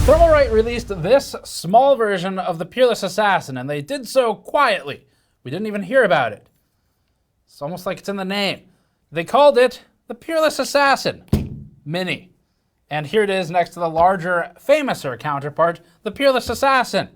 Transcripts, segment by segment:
Thermalright released this small version of the Peerless Assassin, and they did so quietly. We didn't even hear about it. It's almost like it's in the name. They called it the Peerless Assassin Mini. And here it is next to the larger, famouser counterpart, the Peerless Assassin.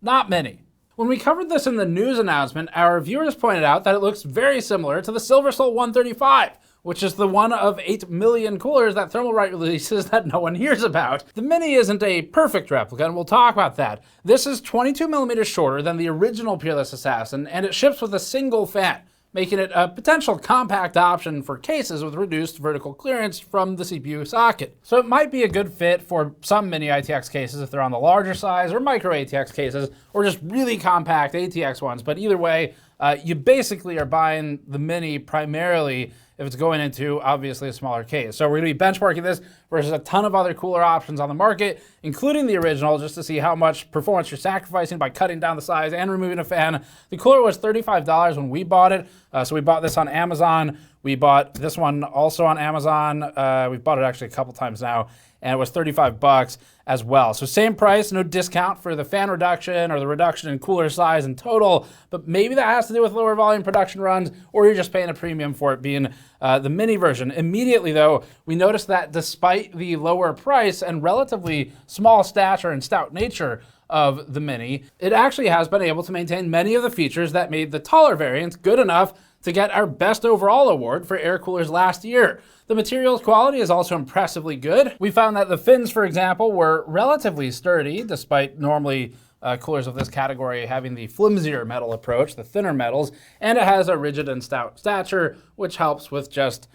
Not Mini. When we covered this in the news announcement, our viewers pointed out that it looks very similar to the Silversoul 135, which is the one of 8 million coolers that Thermalright releases that no one hears about. The Mini isn't a perfect replica, and we'll talk about that. This is 22 millimeters shorter than the original Peerless Assassin, and it ships with a single fan, making it a potential compact option for cases with reduced vertical clearance from the CPU socket. So it might be a good fit for some Mini ITX cases if they're on the larger size, or micro ATX cases, or just really compact ATX ones. But either way, you basically are buying the Mini primarily if it's going into, obviously, a smaller case. So we're going to be benchmarking this versus a ton of other cooler options on the market, including the original, just to see how much performance you're sacrificing by cutting down the size and removing a fan. The cooler was $35 when we bought it, so we bought this on Amazon. We bought this one also on Amazon. We've bought it actually a couple times now, and it was $35 as well. So same price, no discount for the fan reduction or the reduction in cooler size in total, but maybe that has to do with lower volume production runs, or you're just paying a premium for it being the Mini version. Immediately though, we noticed that despite the lower price and relatively small stature and stout nature of the Mini, it actually has been able to maintain many of the features that made the taller variants good enough to get our Best Overall award for air coolers last year. The materials quality is also impressively good. We found that the fins, for example, were relatively sturdy, despite normally coolers of this category having the flimsier metal approach, the thinner metals, and it has a rigid and stout stature, which helps with just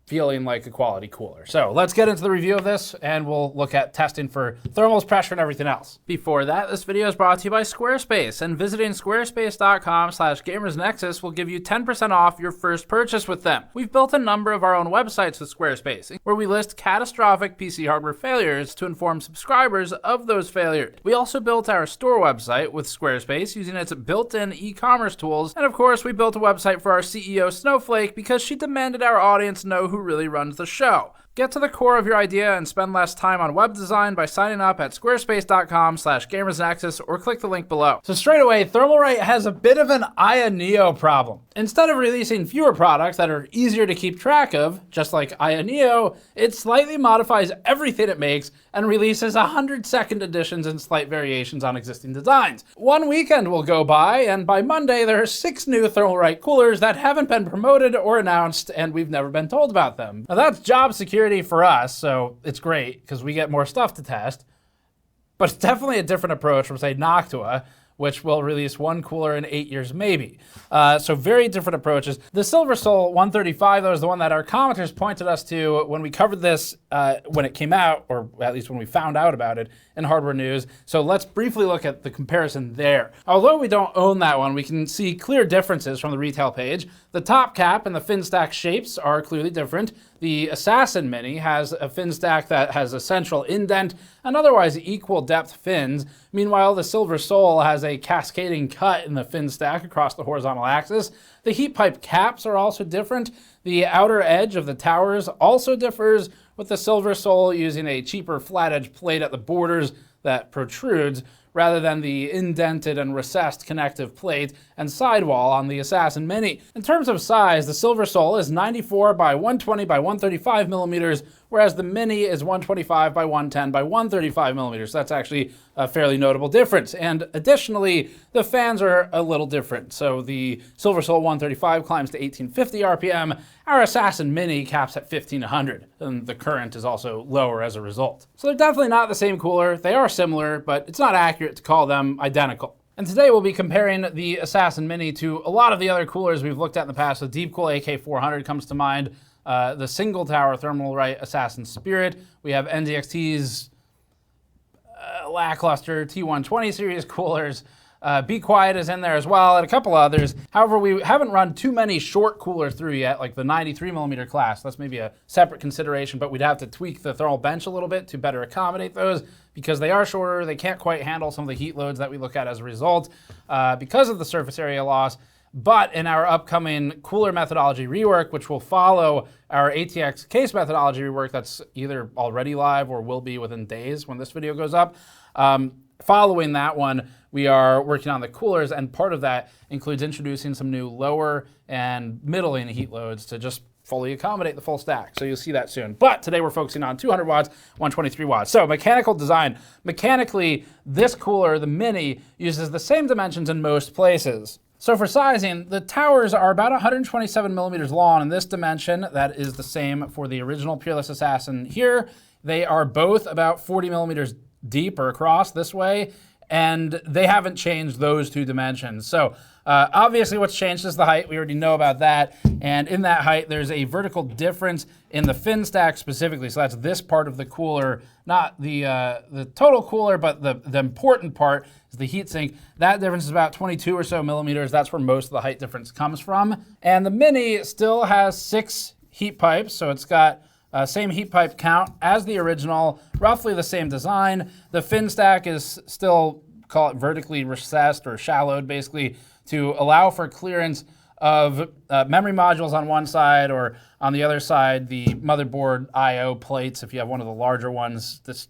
feeling like a quality cooler. So let's get into the review of this, and we'll look at testing for thermals, pressure, and everything else. Before that, this video is brought to you by Squarespace, and visiting squarespace.com/gamersnexus will give you 10% off your first purchase with them. We've built a number of our own websites with Squarespace, where we list catastrophic PC hardware failures to inform subscribers of those failures. We also built our store website with Squarespace using its built-in e-commerce tools, and of course, we built a website for our CEO, Snowflake, because she demanded our audience know who really runs the show. Get to the core of your idea and spend less time on web design by signing up at squarespace.com/gamersnexus or click the link below. So straight away, Thermalright has a bit of an Aya Neo problem. Instead of releasing fewer products that are easier to keep track of, just like Aya Neo, it slightly modifies everything it makes and releases 100-second editions and slight variations on existing designs. One weekend will go by, and by Monday there are 6 new Thermalright coolers that haven't been promoted or announced, and we've never been told about them. Now that's job security for us, so it's great because we get more stuff to test, but it's definitely a different approach from, say, Noctua, which will release 1 cooler in 8 years maybe. So very different approaches. The Silversoul 135, though, is the one that our commenters pointed us to when we covered this when it came out, or at least when we found out about it in Hardware News. So let's briefly look at the comparison there. Although we don't own that one, we can see clear differences from the retail page. The top cap and the fin stack shapes are clearly different. The Assassin Mini has a fin stack that has a central indent and otherwise equal depth fins. Meanwhile, the Silversoul has a cascading cut in the fin stack across the horizontal axis. The heat pipe caps are also different. The outer edge of the towers also differs, with the Silversoul using a cheaper flat edge plate at the borders that protrudes, rather than the indented and recessed connective plate and sidewall on the Assassin Mini. In terms of size, the Silversoul is 94 by 120 by 135 millimeters, whereas the Mini is 125 by 110 by 135 millimeters. That's actually a fairly notable difference. And additionally, the fans are a little different. So the Silversoul 135 climbs to 1850 RPM. Our Assassin Mini caps at 1500, and the current is also lower as a result. So they're definitely not the same cooler. They are similar, but it's not accurate to call them identical. And today we'll be comparing the Assassin Mini to a lot of the other coolers we've looked at in the past. The Deepcool AK400 comes to mind. The single tower Thermalright Assassin Spirit. We have NZXT's lackluster T120 series coolers. Be Quiet is in there as well, and a couple others. However, we haven't run too many short coolers through yet, like the 93 millimeter class. That's maybe a separate consideration, but we'd have to tweak the thermal bench a little bit to better accommodate those because they are shorter. They can't quite handle some of the heat loads that we look at as a result because of the surface area loss. But in our upcoming cooler methodology rework, which will follow our ATX case methodology rework that's either already live or will be within days when this video goes up, following that one, we are working on the coolers, and part of that includes introducing some new lower and middling heat loads to just fully accommodate the full stack. So you'll see that soon. But today we're focusing on 200 watts, 123 watts. So mechanical design. Mechanically, this cooler, the Mini, uses the same dimensions in most places. So for sizing, the towers are about 127 millimeters long in this dimension. That is the same for the original Peerless Assassin here. They are both about 40 millimeters deep or across this way, and they haven't changed those two dimensions. So obviously what's changed is the height. We already know about that. And in that height, there's a vertical difference in the fin stack specifically. So that's this part of the cooler, not the total cooler, but the important part is the heatsink. That difference is about 22 or so millimeters. That's where most of the height difference comes from. And the Mini still has 6 heat pipes. So it's got same heat pipe count as the original, roughly the same design. The fin stack is still, call it vertically recessed or shallowed, basically, to allow for clearance of memory modules on one side, or on the other side, the motherboard I/O plates. If you have one of the larger ones, this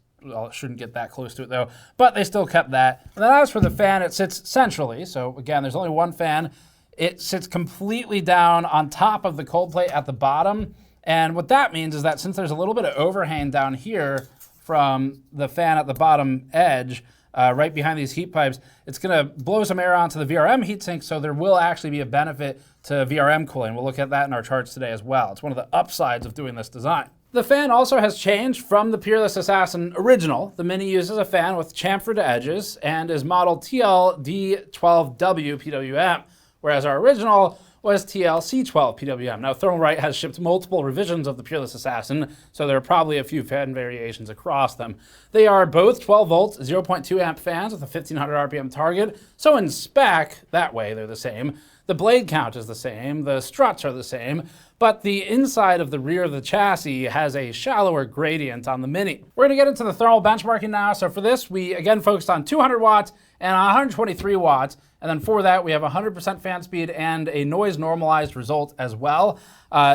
shouldn't get that close to it though, but they still kept that. And then as for the fan, it sits centrally. So again, there's only one fan. It sits completely down on top of the cold plate at the bottom. And what that means is that since there's a little bit of overhang down here from the fan at the bottom edge, right behind these heat pipes, it's going to blow some air onto the VRM heatsink, so there will actually be a benefit to VRM cooling. We'll look at that in our charts today as well. It's one of the upsides of doing this design. The fan also has changed from the Peerless Assassin original. The Mini uses a fan with chamfered edges and is modeled TL-D12W PWM, whereas our original was TL-C12 PWM. Now, Thermalright has shipped multiple revisions of the Peerless Assassin, so there are probably a few fan variations across them. They are both 12 volts, 0.2 amp fans with a 1500 RPM target, so in spec, that way they're the same. The blade count is the same, the struts are the same, but the inside of the rear of the chassis has a shallower gradient on the Mini. We're gonna get into the thermal benchmarking now. So for this, we again focused on 200 watts and 123 watts. And then for that, we have 100% fan speed and a noise-normalized result as well.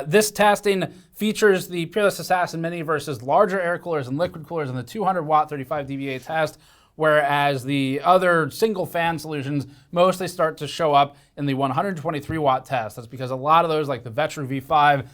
This testing features the Peerless Assassin Mini versus larger air coolers and liquid coolers in the 200 watt 35 dBA test, whereas the other single fan solutions mostly start to show up in the 123 watt test. That's because a lot of those, like the Vetra V5,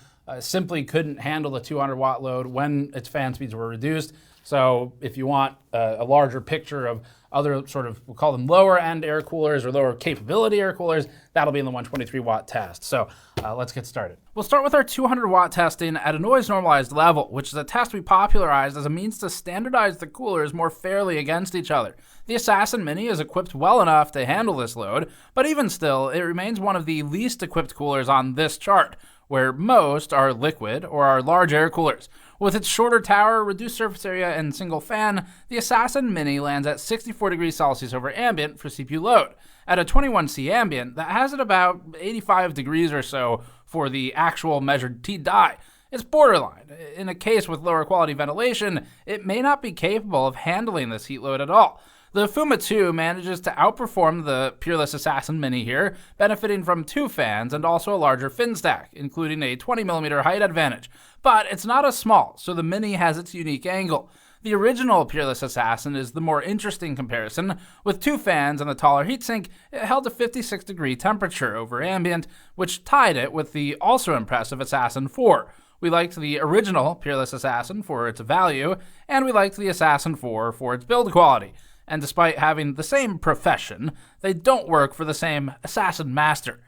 simply couldn't handle the 200 watt load when its fan speeds were reduced. So if you want a larger picture of other sort of, we'll call them lower end air coolers or lower capability air coolers, that'll be in the 123 watt test. So let's get started. We'll start with our 200 watt testing at a noise normalized level, which is a test we popularized as a means to standardize the coolers more fairly against each other. The Assassin Mini is equipped well enough to handle this load, but even still, it remains one of the least equipped coolers on this chart, where most are liquid or are large air coolers. With its shorter tower, reduced surface area, and single fan, the Assassin Mini lands at 64 degrees Celsius over ambient for CPU load. At a 21C ambient, that has it about 85 degrees or so for the actual measured T-die. It's borderline. In a case with lower quality ventilation, it may not be capable of handling this heat load at all. The Fuma 2 manages to outperform the Peerless Assassin Mini here, benefiting from 2 fans and also a larger fin stack, including a 20mm height advantage. But it's not as small, so the Mini has its unique angle. The original Peerless Assassin is the more interesting comparison. With 2 fans and the taller heatsink, it held a 56 degree temperature over ambient, which tied it with the also impressive Assassin 4. We liked the original Peerless Assassin for its value, and we liked the Assassin 4 for its build quality. And despite having the same profession, they don't work for the same Assassin Master.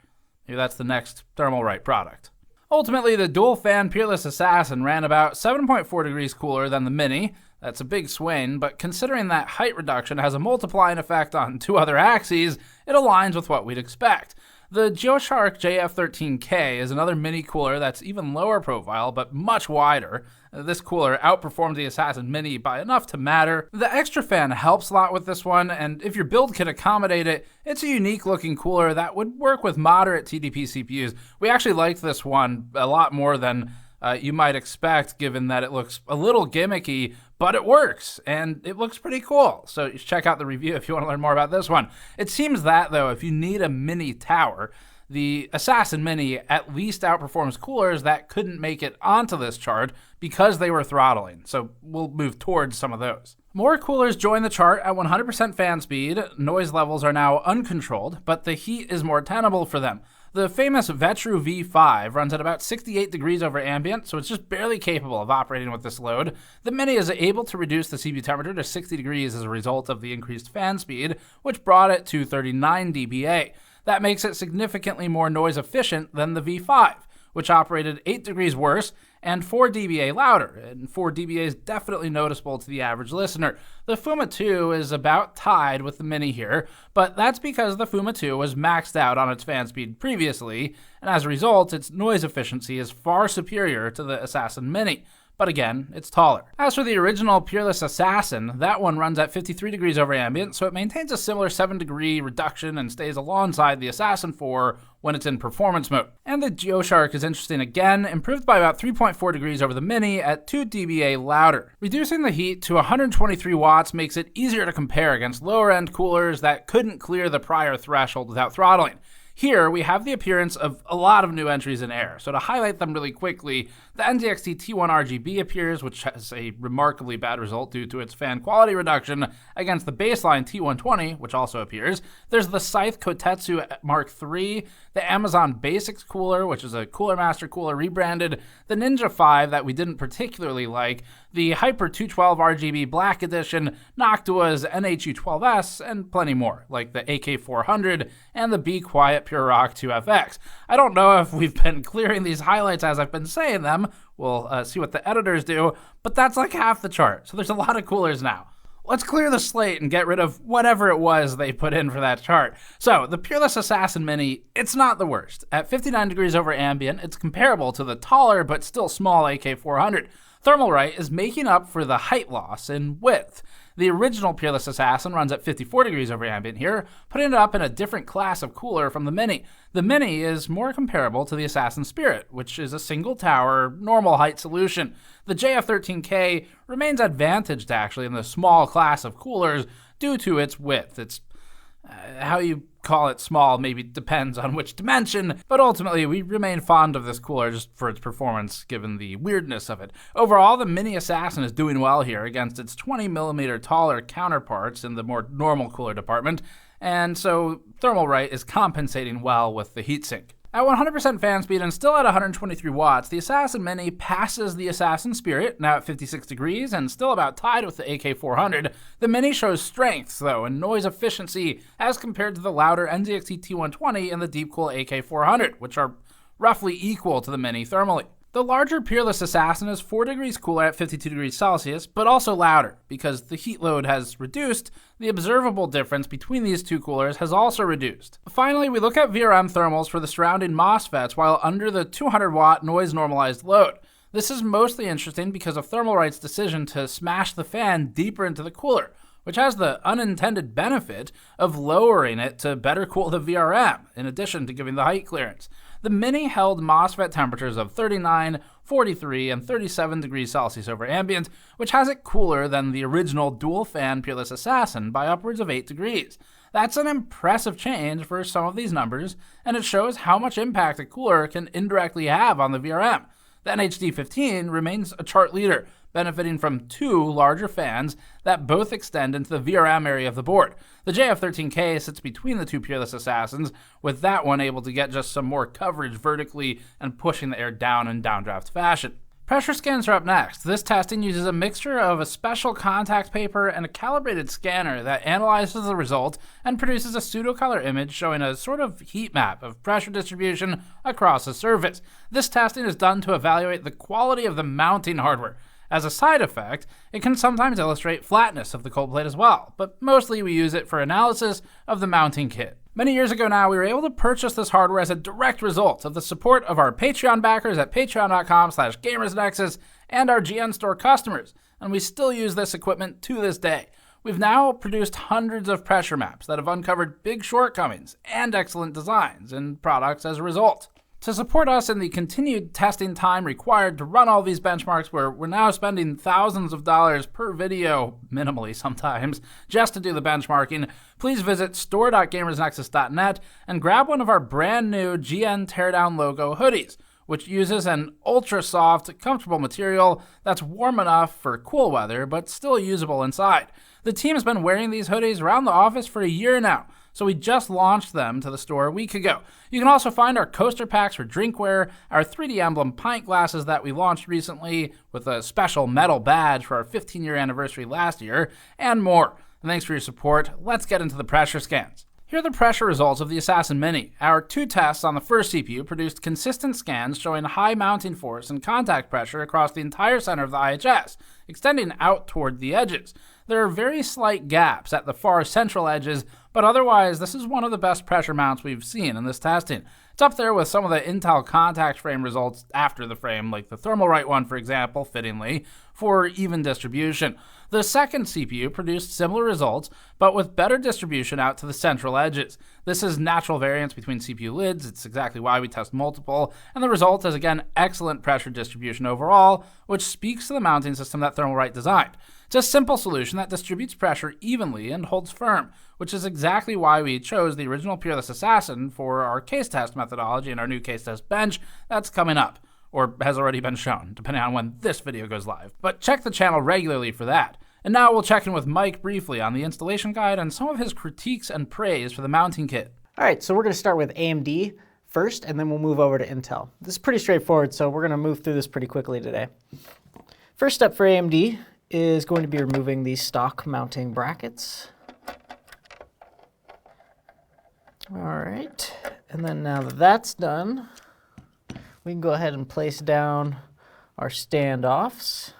Maybe that's the next Thermalright product. Ultimately, the dual-fan Peerless Assassin ran about 7.4 degrees cooler than the Mini. That's a big swing, but considering that height reduction has a multiplying effect on 2 other axes, it aligns with what we'd expect. The Geoshark JF13K is another mini cooler that's even lower profile, but much wider. This cooler outperformed the Assassin Mini by enough to matter. The extra fan helps a lot with this one, and if your build can accommodate it, it's a unique looking cooler that would work with moderate TDP CPUs. We actually liked this one a lot more than you might expect, given that it looks a little gimmicky, but it works, and it looks pretty cool. So check out the review if you want to learn more about this one. It seems that, though, if you need a mini tower, the Assassin Mini at least outperforms coolers that couldn't make it onto this chart because they were throttling, so we'll move towards some of those. More coolers join the chart at 100% fan speed. Noise levels are now uncontrolled, but the heat is more tenable for them. The famous Vetru V5 runs at about 68 degrees over ambient, so it's just barely capable of operating with this load. The Mini is able to reduce the CPU temperature to 60 degrees as a result of the increased fan speed, which brought it to 39 dBA. That makes it significantly more noise efficient than the V5, which operated 8 degrees worse and 4 dBA louder, and 4 dBA is definitely noticeable to the average listener. The Fuma 2 is about tied with the Mini here, but that's because the Fuma 2 was maxed out on its fan speed previously, and as a result, its noise efficiency is far superior to the Assassin Mini. But again, it's taller. As for the original Peerless Assassin, that one runs at 53 degrees over ambient, so it maintains a similar 7-degree reduction and stays alongside the Assassin 4 when it's in performance mode. And the Geoshark is interesting again, improved by about 3.4 degrees over the Mini at 2 dBA louder. Reducing the heat to 123 watts makes it easier to compare against lower-end coolers that couldn't clear the prior threshold without throttling. Here, we have the appearance of a lot of new entries in air. So to highlight them really quickly, the NZXT T1 RGB appears, which has a remarkably bad result due to its fan quality reduction against the baseline T120, which also appears. There's the Scythe Kotetsu Mark III, the Amazon Basics cooler, which is a Cooler Master cooler rebranded, the Ninja 5 that we didn't particularly like, the Hyper 212 RGB Black Edition, Noctua's NHU12S, and plenty more, like the AK400 and the Be Quiet Pure Rock 2FX. I don't know if we've been clearing these highlights as I've been saying them. We'll see what the editors do, but that's like half the chart, so there's a lot of coolers now. Let's clear the slate and get rid of whatever it was they put in for that chart. So, the Peerless Assassin Mini, it's not the worst. At 59 degrees over ambient, it's comparable to the taller but still small AK400. Thermalright is making up for the height loss in width. The original Peerless Assassin runs at 54 degrees over ambient here, putting it up in a different class of cooler from the Mini. The Mini is more comparable to the Assassin Spirit, which is a single tower, normal height solution. The JF13K remains advantaged actually in the small class of coolers due to its width. It's how you call it small maybe depends on which dimension, but ultimately we remain fond of this cooler just for its performance given the weirdness of it. Overall, the Mini Assassin is doing well here against its 20mm taller counterparts in the more normal cooler department, and so Thermalright is compensating well with the heatsink. At 100% fan speed and still at 123 watts, the Assassin Mini passes the Assassin Spirit, now at 56 degrees and still about tied with the AK400. The Mini shows strengths, though, and noise efficiency as compared to the louder NZXT T120 and the Deepcool AK400, which are roughly equal to the Mini thermally. The larger Peerless Assassin is 4 degrees cooler at 52 degrees Celsius, but also louder. Because the heat load has reduced, the observable difference between these two coolers has also reduced. Finally, we look at VRM thermals for the surrounding MOSFETs while under the 200-watt noise-normalized load. This is mostly interesting because of Thermalright's decision to smash the fan deeper into the cooler, which has the unintended benefit of lowering it to better cool the VRM, in addition to giving the height clearance. The Mini held MOSFET temperatures of 39, 43, and 37 degrees Celsius over ambient, which has it cooler than the original dual-fan Peerless Assassin by upwards of 8 degrees. That's an impressive change for some of these numbers, and it shows how much impact a cooler can indirectly have on the VRM. The NHD15 remains a chart leader, benefiting from 2 larger fans that both extend into the VRM area of the board. The JF13K sits between the 2 Peerless Assassins, with that one able to get just some more coverage vertically and pushing the air down in downdraft fashion. Pressure scans are up next. This testing uses a mixture of a special contact paper and a calibrated scanner that analyzes the result and produces a pseudo-color image showing a sort of heat map of pressure distribution across the surface. This testing is done to evaluate the quality of the mounting hardware. As a side effect, it can sometimes illustrate flatness of the cold plate as well, but mostly we use it for analysis of the mounting kit. Many years ago now, we were able to purchase this hardware as a direct result of the support of our Patreon backers at patreon.com/gamersnexus and our GN Store customers, and we still use this equipment to this day. We've now produced hundreds of pressure maps that have uncovered big shortcomings and excellent designs in products as a result. To support us in the continued testing time required to run all these benchmarks, where we're now spending thousands of dollars per video, minimally sometimes, just to do the benchmarking, please visit store.gamersnexus.net and grab one of our brand new GN Teardown logo hoodies, which uses an ultra-soft, comfortable material that's warm enough for cool weather, but still usable inside. The team has been wearing these hoodies around the office for a year now, so we just launched them to the store a week ago. You can also find our coaster packs for drinkware, our 3D emblem pint glasses that we launched recently with a special metal badge for our 15-year anniversary last year, and more. And thanks for your support. Let's get into the pressure scans. Here are the pressure results of the Assassin Mini. Our 2 tests on the first CPU produced consistent scans showing high mounting force and contact pressure across the entire center of the IHS, extending out toward the edges. There are very slight gaps at the far central edges, but otherwise this is one of the best pressure mounts we've seen in this testing. It's up there with some of the Intel contact frame results after the frame, like the Thermalright one, for example, fittingly, for even distribution. The second CPU produced similar results, but with better distribution out to the central edges. This is natural variance between CPU lids. It's exactly why we test multiple, and the result is, again, excellent pressure distribution overall, which speaks to the mounting system that Thermalright designed. It's a simple solution that distributes pressure evenly and holds firm, which is exactly why we chose the original Peerless Assassin for our case test methodology and our new case test bench that's coming up, or has already been shown, depending on when this video goes live. But check the channel regularly for that. And now we'll check in with Mike briefly on the installation guide and some of his critiques and praise for the mounting kit. All right, so we're going to start with AMD first, and then we'll move over to Intel. This is pretty straightforward, so we're going to move through this pretty quickly today. First step for AMD is going to be removing these stock mounting brackets. All right, and then now that that's done, we can go ahead and place down our standoffs.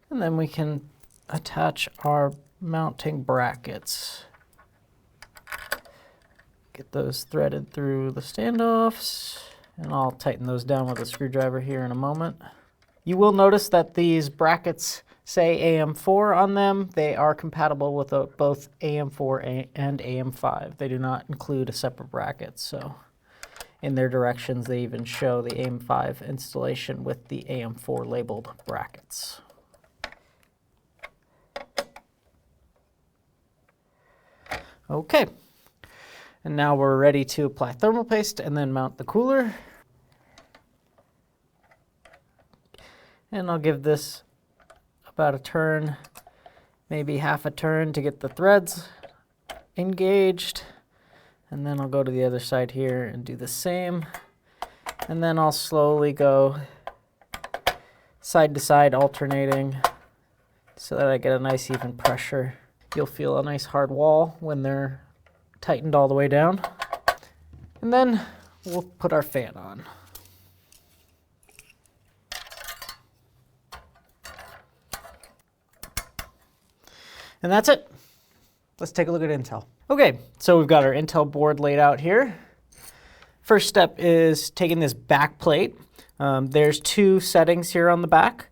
And then we can attach our mounting brackets. Get those threaded through the standoffs, and I'll tighten those down with a screwdriver here in a moment. You will notice that these brackets say AM4 on them. They are compatible with both AM4 and AM5. They do not include a separate bracket, so in their directions they even show the AM5 installation with the AM4 labeled brackets. Okay, and now we're ready to apply thermal paste and then mount the cooler. And I'll give this about a turn, maybe half a turn to get the threads engaged. And then I'll go to the other side here and do the same. And then I'll slowly go side to side alternating so that I get a nice even pressure. You'll feel a nice hard wall when they're tightened all the way down. And then we'll put our fan on. And that's it. Let's take a look at Intel. Okay, so we've got our Intel board laid out here. First step is taking this back plate. There's 2 settings here on the back.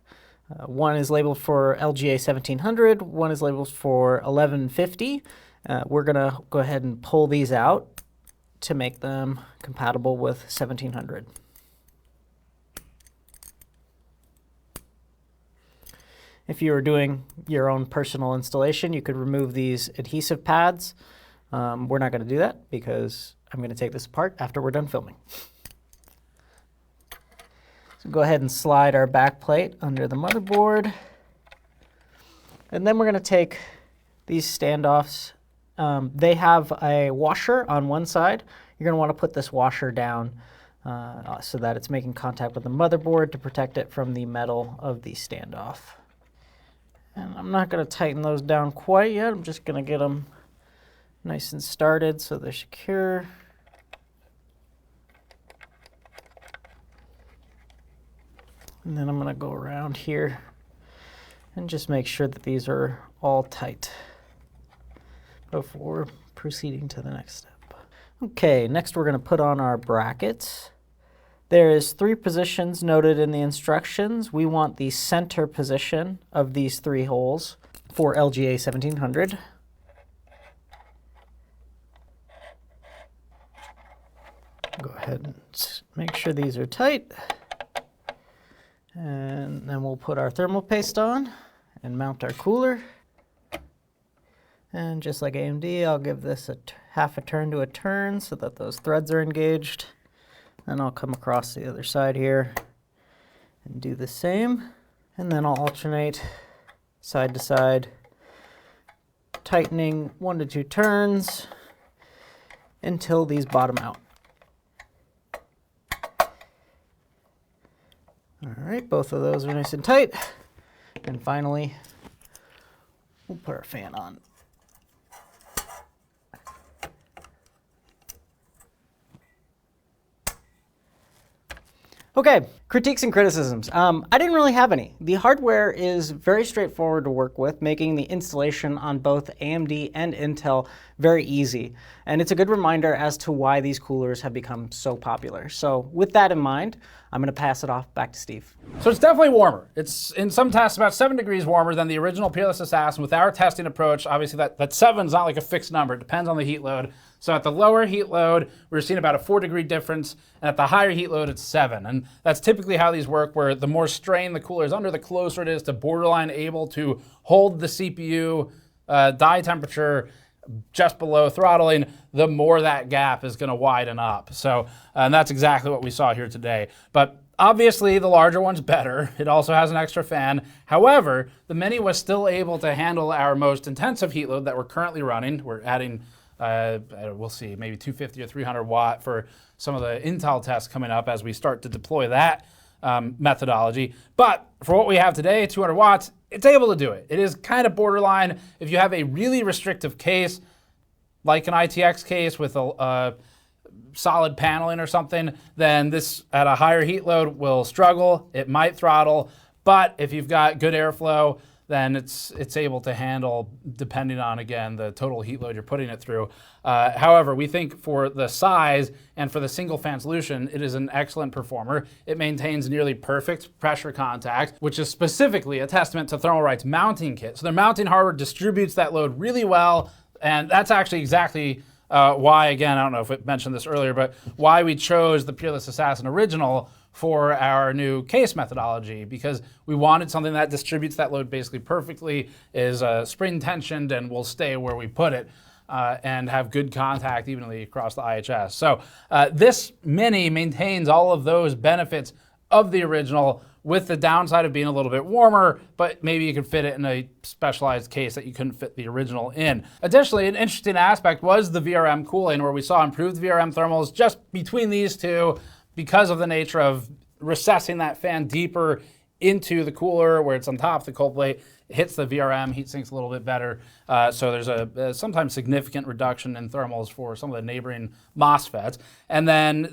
One is labeled for LGA 1700, one is labeled for 1150. We're gonna go ahead and pull these out to make them compatible with 1700. If you were doing your own personal installation, you could remove these adhesive pads. We're not gonna do that because I'm gonna take this apart after we're done filming. So go ahead and slide our back plate under the motherboard. And then we're going to take these standoffs. They have a washer on one side. You're going to want to put this washer down so that it's making contact with the motherboard to protect it from the metal of the standoff. And I'm not going to tighten those down quite yet. I'm just going to get them nice and started so they're secure. And then I'm going to go around here and just make sure that these are all tight before proceeding to the next step. Okay, next we're going to put on our brackets. There is 3 positions noted in the instructions. We want the center position of these 3 holes for LGA 1700. Go ahead and make sure these are tight. And then we'll put our thermal paste on and mount our cooler. And just like AMD, I'll give this half a turn to a turn so that those threads are engaged. Then I'll come across the other side here and do the same. And then I'll alternate side to side, tightening 1 to 2 turns until these bottom out. All right, both of those are nice and tight. And finally, we'll put our fan on. Okay, critiques and criticisms. I didn't really have any. The hardware is very straightforward to work with, making the installation on both AMD and Intel very easy. And it's a good reminder as to why these coolers have become so popular. So with that in mind, I'm gonna pass it off back to Steve. So it's definitely warmer. It's in some tests about 7 degrees warmer than the original Peerless Assassin. With our testing approach, obviously that 7 is not like a fixed number. It depends on the heat load. So at the lower heat load, we're seeing about a 4-degree difference, and at the higher heat load, it's 7. And that's typically how these work, where the more strain the cooler is under, the closer it is to borderline able to hold the CPU die temperature just below throttling, the more that gap is gonna widen up. So, and that's exactly what we saw here today. But obviously, the larger one's better. It also has an extra fan. However, the Mini was still able to handle our most intensive heat load that we're currently running. We're adding we'll see, maybe 250 or 300 watt for some of the Intel tests coming up as we start to deploy that methodology. But for what we have today, 200 watts, it's able to do it. It is kind of borderline. If you have a really restrictive case, like an ITX case with a solid paneling or something, then this at a higher heat load will struggle. It might throttle, but if you've got good airflow, then it's able to handle, depending on, again, the total heat load you're putting it through. However, we think for the size and for the single fan solution, it is an excellent performer. It maintains nearly perfect pressure contact, which is specifically a testament to Thermalright's mounting kit. So their mounting hardware distributes that load really well, and that's actually exactly why, again, I don't know if I mentioned this earlier, but why we chose the Peerless Assassin Original for our new case methodology, because we wanted something that distributes that load basically perfectly, is spring tensioned, and will stay where we put it, and have good contact evenly across the IHS. So this Mini maintains all of those benefits of the original, with the downside of being a little bit warmer, but maybe you could fit it in a specialized case that you couldn't fit the original in. Additionally, an interesting aspect was the VRM cooling, where we saw improved VRM thermals just between these two, because of the nature of recessing that fan deeper into the cooler where it's on top of the cold plate. It hits the VRM, heat sinks a little bit better. So there's a sometimes significant reduction in thermals for some of the neighboring MOSFETs. And then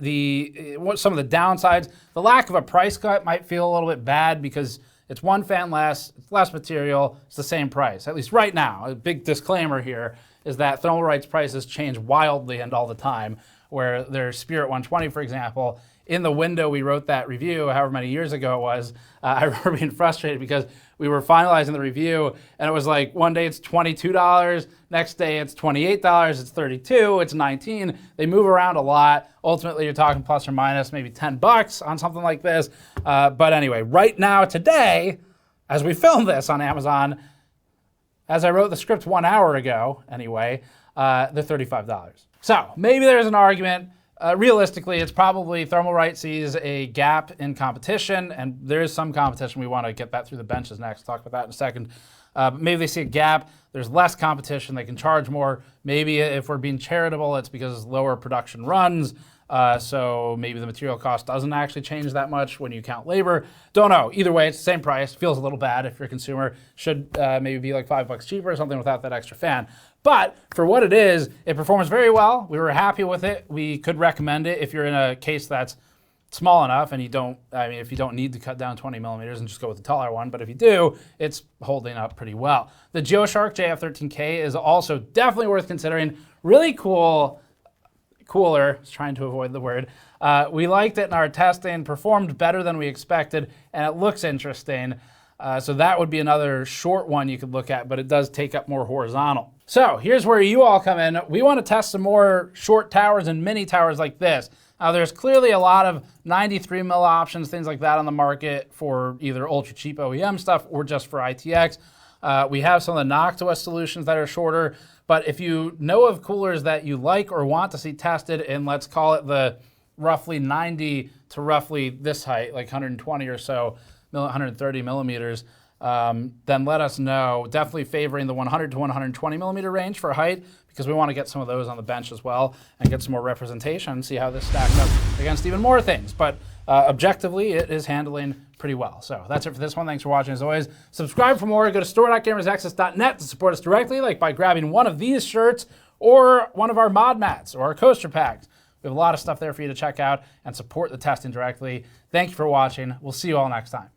some of the downsides, the lack of a price cut might feel a little bit bad because it's one fan less, it's less material, it's the same price, at least right now. A big disclaimer here is that Thermalright's prices change wildly and all the time, where their Spirit 120, for example, in the window we wrote that review, however many years ago it was, I remember being frustrated because we were finalizing the review and it was like one day it's $22, next day it's $28, it's $32, it's $19. They move around a lot. Ultimately, you're talking plus or minus maybe $10 on something like this. But anyway, right now, today, as we film this on Amazon, as I wrote the script 1 hour ago anyway, they're $35. So maybe there's an argument. Realistically, it's probably Thermalright sees a gap in competition, and there is some competition. We want to get that through the benches next. Talk about that in a second. But maybe they see a gap. There's less competition. They can charge more. Maybe if we're being charitable, it's because lower production runs. So maybe the material cost doesn't actually change that much when you count labor. Don't know. Either way, it's the same price. Feels a little bad if you're a consumer. Should maybe be like $5 cheaper or something without that extra fan. But for what it is, it performs very well. We were happy with it. We could recommend it if you're in a case that's small enough and if you don't need to cut down 20 millimeters and just go with the taller one, but if you do, it's holding up pretty well. The Geoshark JF13K is also definitely worth considering. Really cool cooler, I was trying to avoid the word. We liked it in our testing, performed better than we expected, and it looks interesting. So that would be another short one you could look at, but it does take up more horizontal. So here's where you all come in. We want to test some more short towers and mini towers like this. There's clearly a lot of 93 mil options, things like that on the market for either ultra cheap OEM stuff or just for ITX. We have some of the Noctua solutions that are shorter, but if you know of coolers that you like or want to see tested in, let's call it the roughly 90 to roughly this height, like 120 or so, 130 millimeters, then let us know. Definitely favoring the 100 to 120 millimeter range for height, because we want to get some of those on the bench as well and get some more representation, see how this stacks up against even more things. But objectively, it is handling pretty well. So that's it for this one. Thanks for watching as always. Subscribe for more. Go to store.gamersnexus.net to support us directly, like by grabbing one of these shirts or one of our mod mats or our coaster packs. We have a lot of stuff there for you to check out and support the testing directly. Thank you for watching. We'll see you all next time.